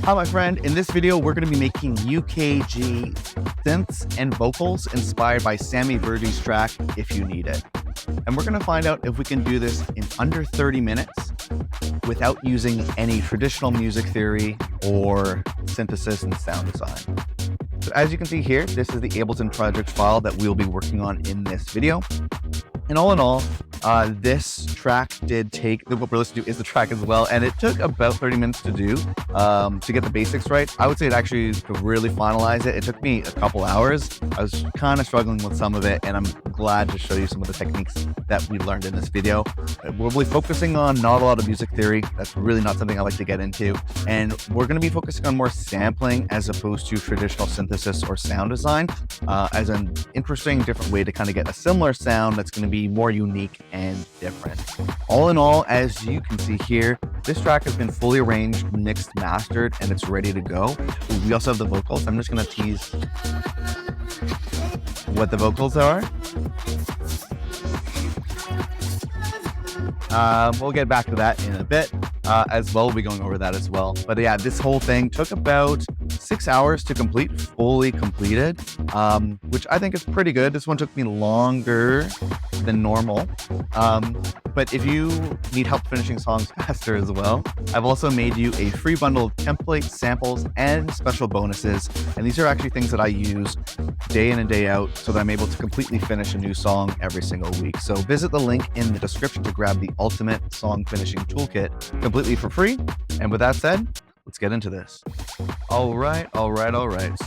Hi, my friend. In this video, we're going to be making UKG synths and vocals inspired by Sammy Virgi's track, If You Need It. And we're going to find out if we can do this in under 30 minutes without using any traditional music theory or synthesis and sound design. So as you can see here, this is the Ableton project file that we'll be working on in this video. And all in all, this track did take, what we're listening to is the track as well, and it took about 30 minutes to do, to get the basics right. I would say it actually, to really finalize it, it took me a couple hours. I was kind of struggling with some of it, and I'm glad to show you some of the techniques that we learned in this video. We're really focusing on not a lot of music theory. That's really not something I like to get into. And we're going to be focusing on more sampling as opposed to traditional synthesis or sound design, as an interesting, different way to kind of get a similar sound that's going to be more unique and different. All in all, as you can see here, this track has been fully arranged, mixed, mastered, and it's ready to go. We also have the vocals. I'm just going to tease what the vocals are. We'll get back to that in a bit as well. We'll be going over that as well. But yeah, this whole thing took about 6 hours to complete, fully completed, which I think is pretty good. This one took me longer than normal. But if you need help finishing songs faster as well, I've also made you a free bundle of templates, samples, and special bonuses. And these are actually things that I use day in and day out so that I'm able to completely finish a new song every single week. So visit the link in the description to grab the ultimate song finishing toolkit completely for free. And with that said, let's get into this. All right.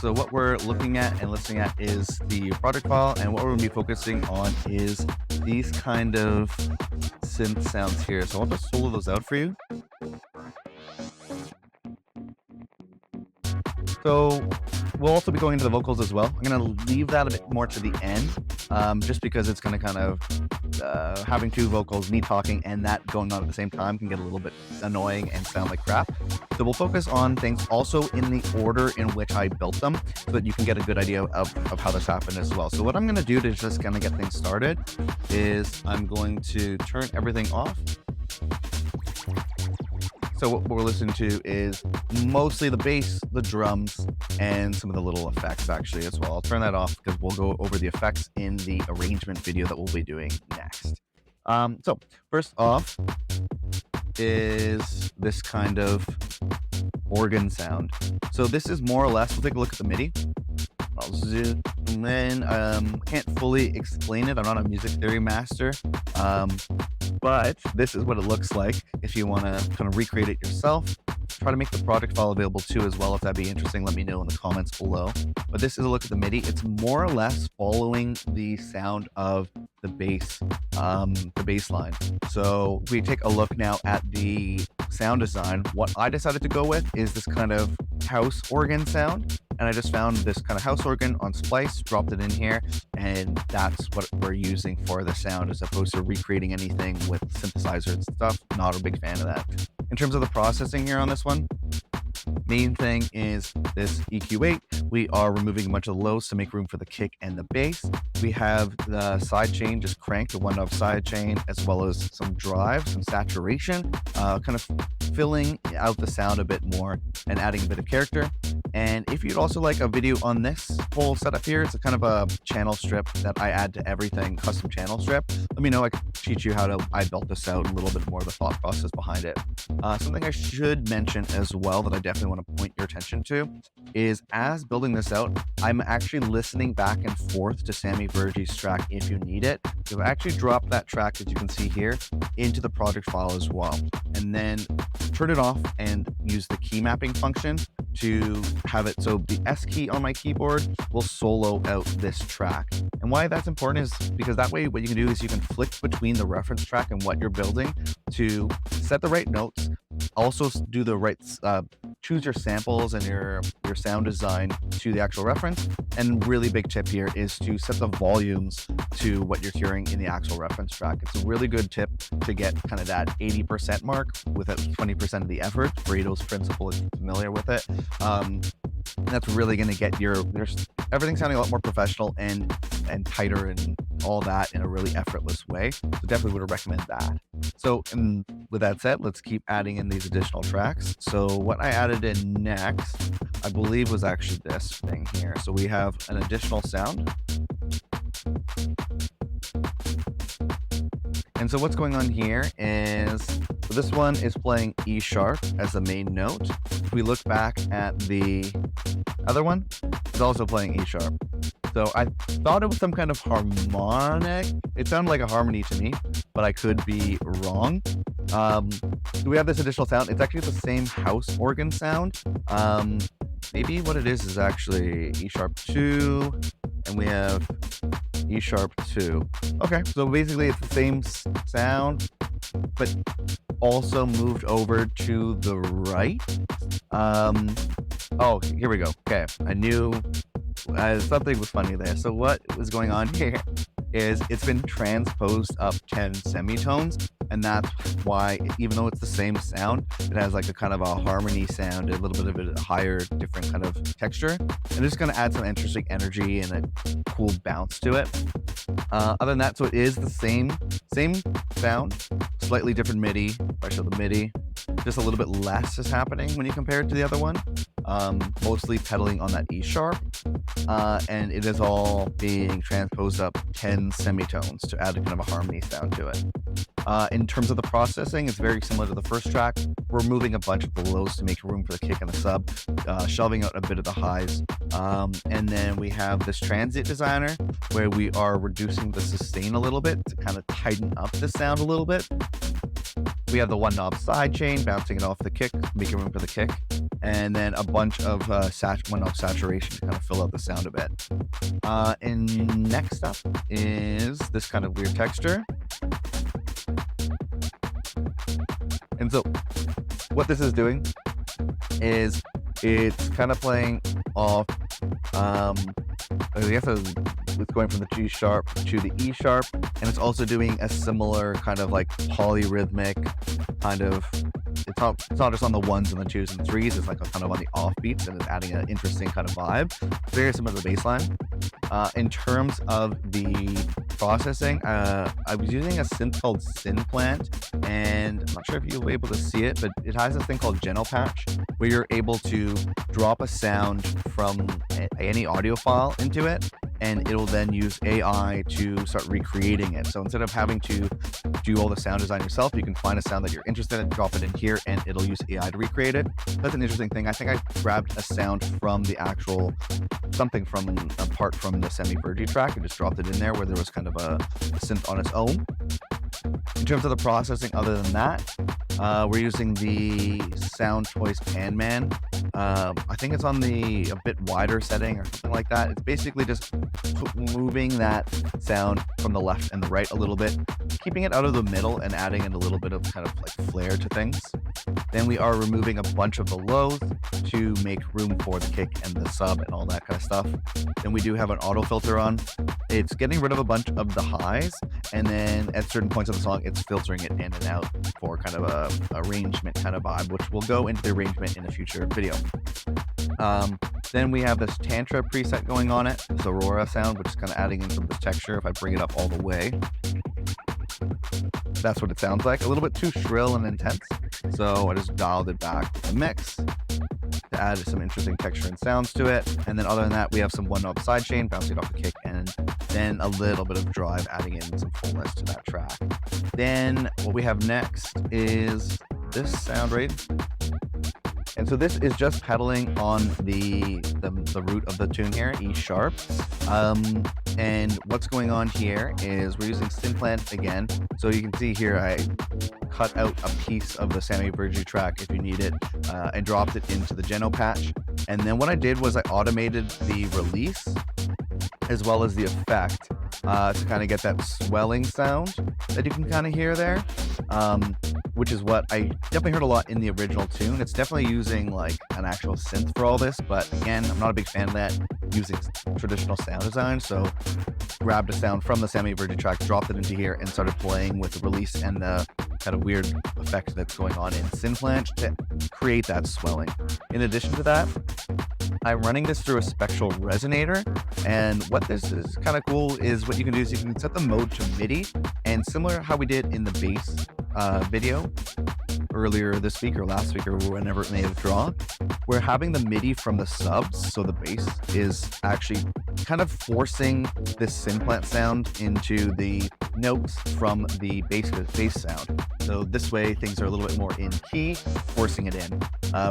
So what we're looking at and listening at is the project file, and what we're going to be focusing on is these kind of synth sounds here. So I'll just solo those out for you. So we'll also be going into the vocals as well. I'm going to leave that a bit more to the end, just because it's going to kind of, having two vocals, me talking and that going on at the same time can get a little bit annoying and sound like crap. So we'll focus on things also in the order in which I built them so that you can get a good idea of how this happened as well. So what I'm going to do to just kind of get things started is I'm going to turn everything off. So what we're listening to is mostly the bass, the drums, and some of the little effects actually as well. I'll turn that off because we'll go over the effects in the arrangement video that we'll be doing next. So first off is this kind of organ sound. So this is more or less, we'll take a look at the MIDI. I'll zoom in. Can't fully explain it. I'm not a music theory master. But this is what it looks like if you want to kind of recreate it yourself. Try to make the project file available too as well. If that'd be interesting, let me know in the comments below. But this is a look at the MIDI. It's more or less following the sound of the bass line. So if we take a look now at the sound design, what I decided to go with is this kind of house organ sound. And I just found this kind of house organ on Splice, dropped it in here, and that's what we're using for the sound as opposed to recreating anything with synthesizer and stuff. Not a big fan of that. In terms of the processing here on this one, main thing is this EQ8. We are removing a bunch of the lows to make room for the kick and the bass. We have the side chain just cranked, a 1-knob side chain, as well as some drive, some saturation, kind of filling out the sound a bit more and adding a bit of character. And if you'd also like a video on this whole setup here, it's a kind of a channel strip that I add to everything, custom channel strip. Let me know, I can teach you how I built this out, a little bit more of the thought process behind it. Something I should mention as well that I definitely want to point your attention to is as building this out, I'm actually listening back and forth to Sammy Virgi's track, If You Need It. So I actually dropped that track, as you can see here, into the project file as well. And then turn it off and use the key mapping function to have it so the S key on my keyboard will solo out this track. And why that's important is because that way what you can do is you can flick between the reference track and what you're building to set the right notes, also do the right, choose your samples and your sound design to the actual reference. And really big tip here is to set the volumes to what you're hearing in the actual reference track. It's a really good tip to get kind of that 80% mark without 20% of the effort. Pareto's principle is familiar with it. That's really going to get everything sounding a lot more professional and tighter and all that in a really effortless way. So definitely would recommend that. So, and with that said, let's keep adding in these additional tracks. So what I added in next, I believe, was actually this thing here. So we have an additional sound. And so what's going on here is, so this one is playing E sharp as the main note. If we look back at the other one, it's also playing E sharp. So I thought it was some kind of harmonic. It sounded like a harmony to me, but I could be wrong. We have this additional sound. It's actually the same house organ sound. Maybe what it is actually E sharp 2, and we have E sharp 2. Okay, so basically it's the same sound, but also moved over to the right. Oh, here we go. Okay, I knew something was funny there. So what was going on here is it's been transposed up 10 semitones, and that's why, even though it's the same sound, it has like a kind of a harmony sound, a little bit of a higher, different kind of texture, and it's going to add some interesting energy and a cool bounce to it. Other than that, so it is the same sound, slightly different MIDI. If I show the MIDI, just a little bit less is happening when you compare it to the other one. Mostly pedaling on that E sharp, and it is all being transposed up 10 semitones to add a kind of a harmony sound to it. In terms of the processing, it's very similar to the first track. We're moving a bunch of the lows to make room for the kick and the sub, shelving out a bit of the highs, and then we have this transient designer where we are reducing the sustain a little bit to kind of tighten up the sound a little bit. We have the one knob sidechain, bouncing it off the kick, making room for the kick, and then a bunch of one knob saturation to kind of fill out the sound a bit. And next up is this kind of weird texture. And so what this is doing is it's kind of playing off, I guess it's going from the G sharp to the E sharp, and it's also doing a similar kind of like polyrhythmic kind of, it's not just on the ones and the twos and threes, it's like kind of on the offbeats, and it's adding an interesting kind of vibe. Very similar to the bass line. In terms of the processing, I was using a synth called Synplant, and I'm not sure if you'll be able to see it, but it has this thing called Genopatch, where you're able to drop a sound from any audio file into it, and it'll then use AI to start recreating it. So instead of having to do all the sound design yourself, you can find a sound that you're interested in, drop it in here, and it'll use AI to recreate it. That's an interesting thing. I think I grabbed a sound from the actual, something from a part from the Sammy Virgi track and just dropped it in there where there was kind of a synth on its own. In terms of the processing, other than that, we're using the Sound Choice Pan Man. I think it's on the a bit wider setting or something like that. It's basically just moving that sound from the left and the right a little bit, keeping it out of the middle and adding in a little bit of kind of like flair to things. Then we are removing a bunch of the lows to make room for the kick and the sub and all that kind of stuff. Then we do have an auto filter on. It's getting rid of a bunch of the highs, and then at certain points of the song, it's filtering it in and out for kind of a arrangement kind of vibe, which will go into the arrangement in a future video. Then we have this Tantra preset going on it, this Aurora sound, which is kind of adding in some of this texture. If I bring it up all the way, that's what it sounds like. A little bit too shrill and intense, so I just dialed it back with the mix to add some interesting texture and sounds to it. And then other than that, we have some one knob sidechain bouncing off the kick, and then a little bit of drive adding in some fullness to that track. Then what we have next is this sound right. And so this is just pedaling on the root of the tune here, E sharp. And what's going on here is we're using Synplant again. So you can see here I cut out a piece of the Sammy Virgi track if you need it, and dropped it into the Genopatch. And then what I did was I automated the release as well as the effect to kind of get that swelling sound that you can kind of hear there, which is what I definitely heard a lot in the original tune. It's definitely using like an actual synth for all this, but again, I'm not a big fan of that, using traditional sound design. So grabbed a sound from the Sammy Virgi track, dropped it into here, and started playing with the release and the kind of weird effect that's going on in Synplant to create that swelling. In addition to that, I'm running this through a spectral resonator, And what this is kind of cool is what you can do is you can set the mode to MIDI, and similar how we did in the bass video earlier this week or last week or whenever it may have dropped, we're having the MIDI from the subs, so the bass is actually kind of forcing this synth sound into the notes from the bass sound. So this way things are a little bit more in key, forcing it in,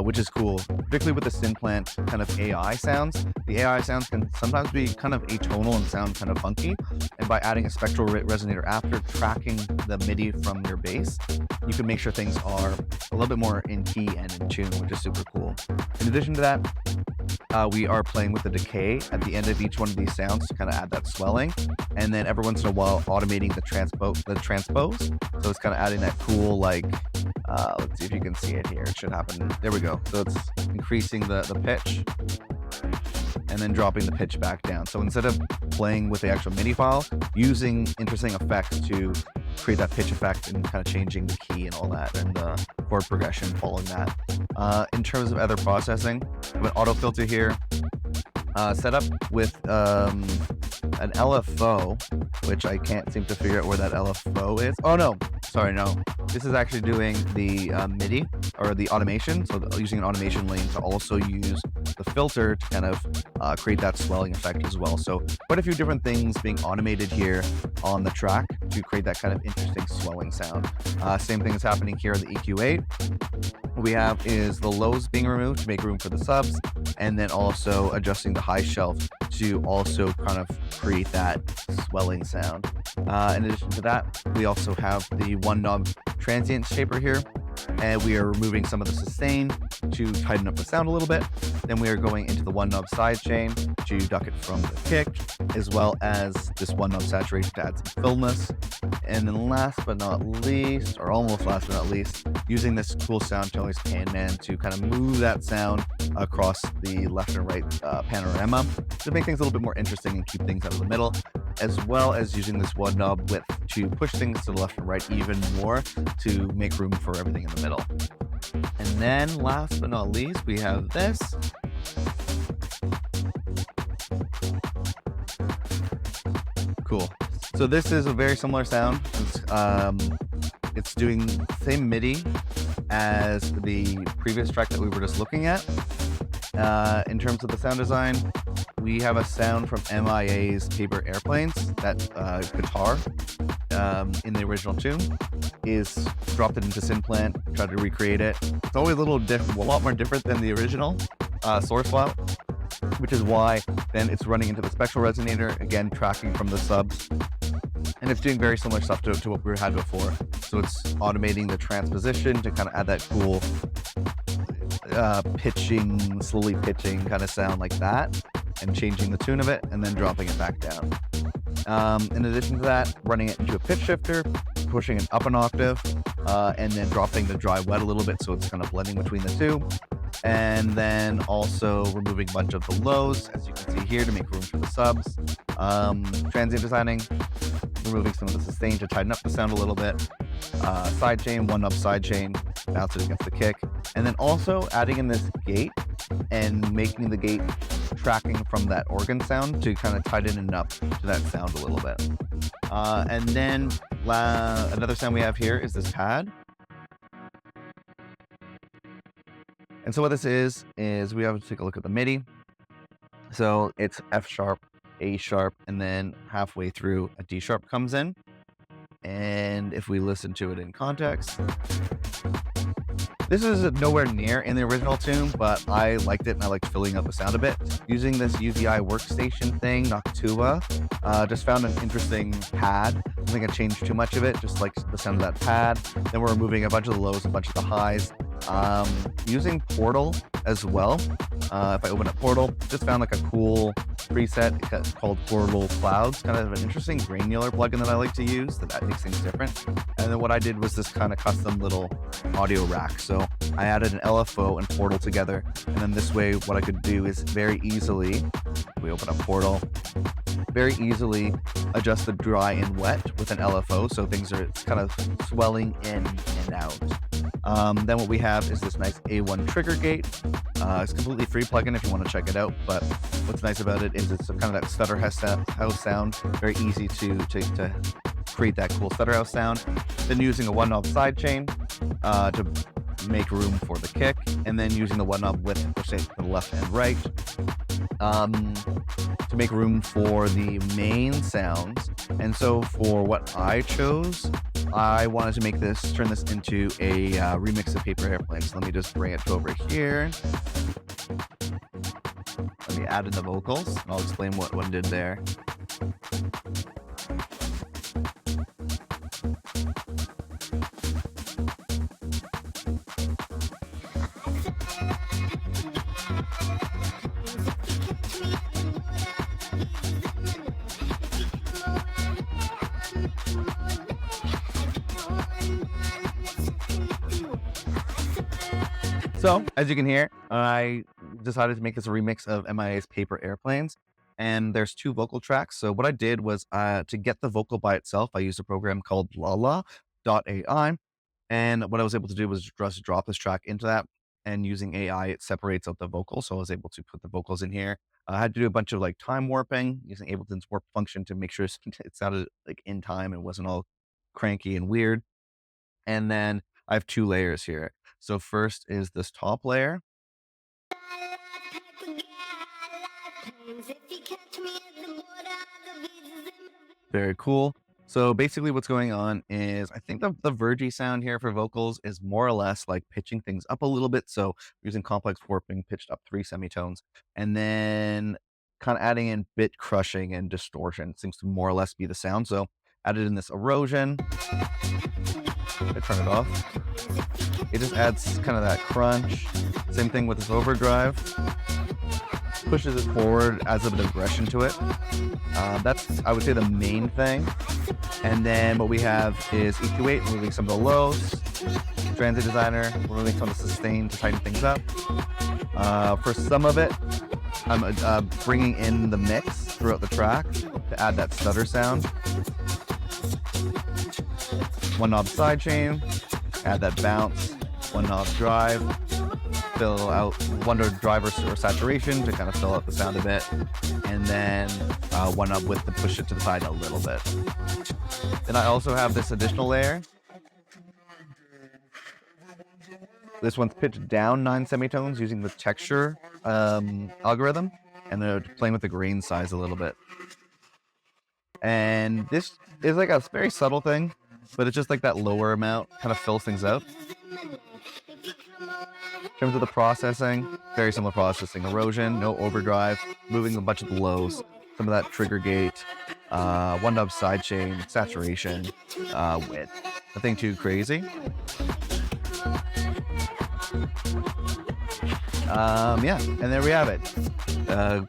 which is cool, particularly with the synth kind of AI sounds. The AI sounds can sometimes be kind of atonal and sound kind of funky, and by adding a spectral resonator after tracking the MIDI from your bass, you can make sure things are a little bit more in key and in tune, which is super cool. In addition to that, we are playing with the decay at the end of each one of these sounds to kind of add that swelling, and then every once in a while automating the transpose. So it's kind of adding that cool, like, let's see if you can see it here. It should happen. There we go. So it's increasing the pitch and then dropping the pitch back down. So instead of playing with the actual MIDI file, using interesting effects to create that pitch effect and kind of changing the key and all that, and the chord progression following that. In terms of other processing, I have an auto filter here set up with an LFO, which I can't seem to figure out where that LFO is. Oh no, sorry, no. This is actually doing the MIDI or the automation. So using an automation lane to also use the filter to kind of create that swelling effect as well. So quite a few different things being automated here on the track to create that kind of interesting swelling sound. Same thing is happening here on the EQ8. What we have is the lows being removed to make room for the subs, and then also adjusting the high shelf to also kind of create that swelling sound. In addition to that, we also have the one knob transient shaper here, and we are removing some of the sustain to tighten up the sound a little bit. Then we are going into the one knob sidechain to duck it from the kick, as well as this one knob saturation to add some fullness. And then last but not least, or almost last but not least, using this cool sound noise pan man to kind of move that sound across the left and right panorama to make things a little bit more interesting and keep things out of the middle, as well as using this one knob width to push things to the left and right even more to make room for everything in the middle. And then last but not least, we have this. Cool. So this is a very similar sound. It's doing the same MIDI as the previous track that we were just looking at. In terms of the sound design, we have a sound from MIA's Paper Airplanes. That guitar in the original tune is dropped it into Synplant, tried to recreate it. It's always a lot more different than the original source file, which is why then it's running into the spectral resonator, again tracking from the subs, and it's doing very similar stuff to what we had before. So it's automating the transposition to kind of add that cool slowly pitching kind of sound like that, and changing the tune of it, and then dropping it back down. In addition to that, running it into a pitch shifter, pushing it up an octave, and then dropping the dry wet a little bit so it's kind of blending between the two. And then also removing a bunch of the lows, as you can see here, to make room for the subs. Transient designing, removing some of the sustain to tighten up the sound a little bit. Sidechain, one knob sidechain, bounce it against the kick. And then also adding in this gate and making the gate tracking from that organ sound to kind of tighten it up to that sound a little bit. And then another sound we have here is this pad. And so what this is we have to take a look at the MIDI. So it's F sharp, A sharp, and then halfway through a D sharp comes in. And if we listen to it in context, this is nowhere near in the original tune, but I liked it and I liked filling up the sound a bit. Using this UVI workstation thing, Noctua, just found an interesting pad. I don't think I changed too much of it, just like the sound of that pad. Then we're removing a bunch of the lows, a bunch of the highs. Using Portal as well. If I open up Portal, just found like a cool preset called Portal Clouds, kind of an interesting granular plugin that I like to use that makes things different. And then what I did was this kind of custom little audio rack. So I added an LFO and Portal together, and then this way what I could do is very easily, we open up Portal, very easily adjust the dry and wet with an LFO, so things are kind of swelling in and out. Then what we have is this nice A1 trigger gate It's a completely free plugin if you want to check it out, but what's nice about it is it's kind of that stutter house sound, very easy to create that cool stutter house sound. Then using a one knob sidechain to make room for the kick, and then using the one knob width push it to the left and right to make room for the main sounds. And so for what I chose, I wanted to turn this into a remix of Paper Airplanes. Let me just bring it over here. Let me add in the vocals, and I'll explain what one did there. So, as you can hear, I decided to make this a remix of MIA's Paper Airplanes, and there's 2 vocal tracks. So what I did was to get the vocal by itself, I used a program called Lala.ai, and what I was able to do was just drop this track into that, and using AI, it separates out the vocals, so I was able to put the vocals in here. I had to do a bunch of like time warping using Ableton's warp function to make sure it sounded like in time and wasn't all cranky and weird. And then I have 2 layers here. So first is this top layer. Very cool. So basically what's going on is I think the VIRJI sound here for vocals is more or less like pitching things up a little bit. So using complex warping, pitched up 3 semitones, and then kind of adding in bit crushing and distortion seems to more or less be the sound. So added in this erosion. I turn it off. It just adds kind of that crunch. Same thing with this overdrive. Pushes it forward, adds a bit of aggression to it. That's, I would say, the main thing. And then what we have is EQ8, removing some of the lows. Transit Designer, removing some of the sustain to tighten things up. For some of it, I'm bringing in the mix throughout the track to add that stutter sound. One knob sidechain, add that bounce. One knob drive, fill out one drive or saturation to kind of fill out the sound a bit, and then one knob width to push it to the side a little bit. Then I also have this additional layer. This one's pitched down 9 semitones using the texture algorithm, and they're playing with the grain size a little bit. And this is like a very subtle thing, but it's just like that lower amount kind of fills things out. In terms of the processing, very similar processing. Erosion, no overdrive, moving a bunch of the lows, some of that trigger gate, one knob sidechain, saturation, width. Nothing too crazy. Yeah, and there we have it.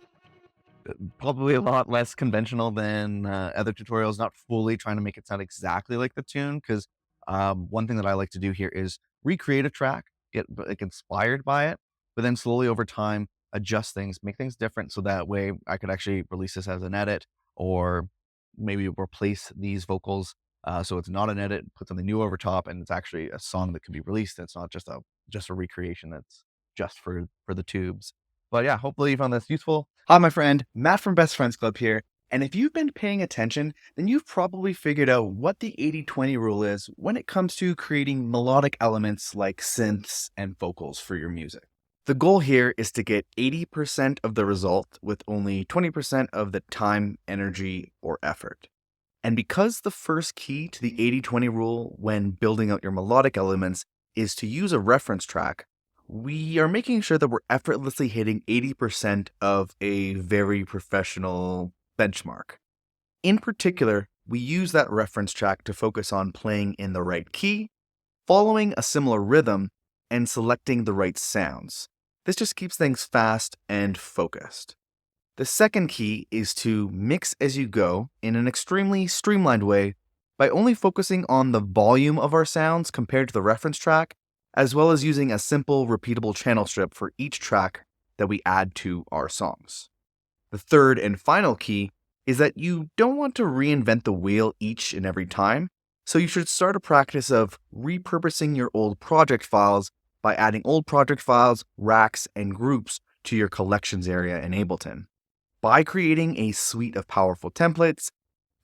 Probably a lot less conventional than other tutorials, not fully trying to make it sound exactly like the tune, because one thing that I like to do here is recreate a track, get like inspired by it, but then slowly over time adjust things, make things different, so that way I could actually release this as an edit, or maybe replace these vocals so it's not an edit, put something new over top, and it's actually a song that could be released. It's not just a recreation that's just for the tubes. But yeah, hopefully you found this useful. Hi, my friend, Matt from Best Friends Club here. And if you've been paying attention, then you've probably figured out what the 80-20 rule is when it comes to creating melodic elements like synths and vocals for your music. The goal here is to get 80% of the result with only 20% of the time, energy, or effort. And because the first key to the 80-20 rule when building out your melodic elements is to use a reference track, we are making sure that we're effortlessly hitting 80% of a very professional benchmark. In particular, we use that reference track to focus on playing in the right key, following a similar rhythm, and selecting the right sounds. This just keeps things fast and focused. The second key is to mix as you go in an extremely streamlined way by only focusing on the volume of our sounds compared to the reference track, as well as using a simple repeatable channel strip for each track that we add to our songs. The third and final key is that you don't want to reinvent the wheel each and every time, so you should start a practice of repurposing your old project files by adding old project files, racks, and groups to your collections area in Ableton. By creating a suite of powerful templates,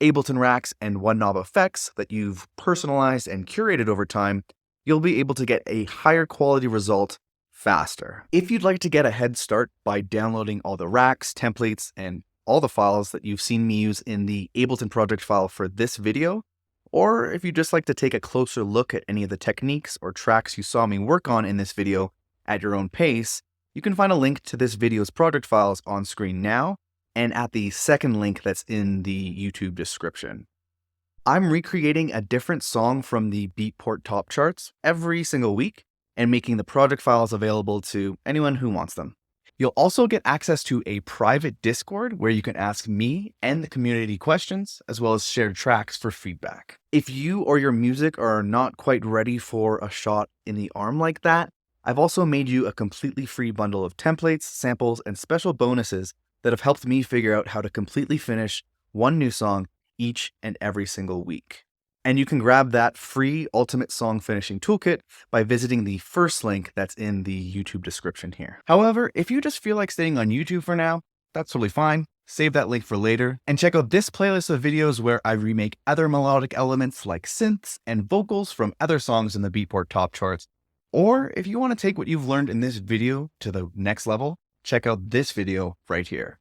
Ableton racks, and one knob effects that you've personalized and curated over time, you'll be able to get a higher quality result faster. If you'd like to get a head start by downloading all the racks, templates, and all the files that you've seen me use in the Ableton project file for this video, or if you'd just like to take a closer look at any of the techniques or tracks you saw me work on in this video at your own pace, you can find a link to this video's project files on screen now and at the second link that's in the YouTube description. I'm recreating a different song from the Beatport top charts every single week and making the project files available to anyone who wants them. You'll also get access to a private Discord where you can ask me and the community questions, as well as share tracks for feedback. If you or your music are not quite ready for a shot in the arm like that, I've also made you a completely free bundle of templates, samples, and special bonuses that have helped me figure out how to completely finish one new song each and every single week. And you can grab that free Ultimate Song Finishing Toolkit by visiting the first link that's in the YouTube description here. However, if you just feel like staying on YouTube for now, that's totally fine. Save that link for later and check out this playlist of videos where I remake other melodic elements like synths and vocals from other songs in the Beatport top charts. Or if you want to take what you've learned in this video to the next level, check out this video right here.